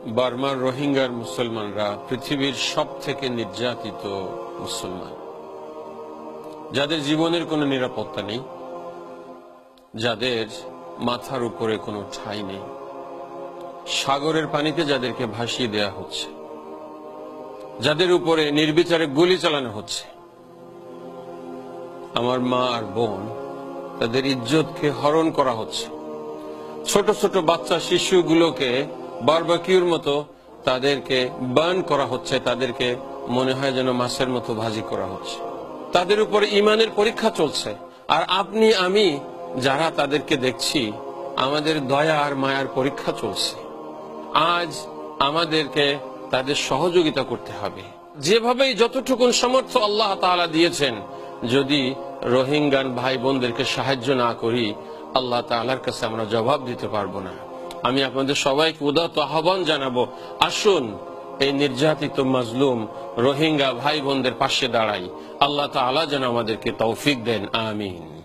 বার্মার রোহিঙ্গার মুসলমানরা পৃথিবীর সবথেকে নির্যাতিত মুসলমান, যাদের জীবনের কোনো নিরাপত্তা নেই, যাদের মাথার উপরে কোনো ঠাঁই নেই, সাগরের পানিতে যাদেরকে ভাসিয়ে দেয়া হচ্ছে, যাদের উপরে নির্বিচারে গুলি চালানো হচ্ছে। আমার মা আর বোন, তাদের ইজ্জতকে হরণ করা হচ্ছে। ছোট ছোট বাচ্চা শিশুগুলোকে বারবাকিউর মতো তাদেরকে বার্ন করা হচ্ছে, তাদেরকে মনে হয় যেন মাছের মতো ভাজি করা হচ্ছে। তাদের উপরে ঈমানের পরীক্ষা চলছে, আর আপনি আমি যারা তাদেরকে দেখছি, আমাদের দয়া আর মায়ার পরীক্ষা চলছে। আজ আমাদেরকে তাদের সহযোগিতা করতে হবে, যেভাবেই যতটুকুন সামর্থ্য আল্লাহ তাআলা দিয়েছেন। যদি রোহিঙ্গান ভাই বোনদেরকে সাহায্য না করি, আল্লাহ তাআলার কাছে আমরা জবাব দিতে পারবো না। আমি আপনাদের সবাইকে উদাত্ত আহ্বান জানাবো, আসুন এই নির্যাতিত মাজলুম রোহিঙ্গা ভাই বোনদের পাশে দাঁড়াই। আল্লাহ তাআলা যেন আমাদেরকে তৌফিক দেন, আমিন।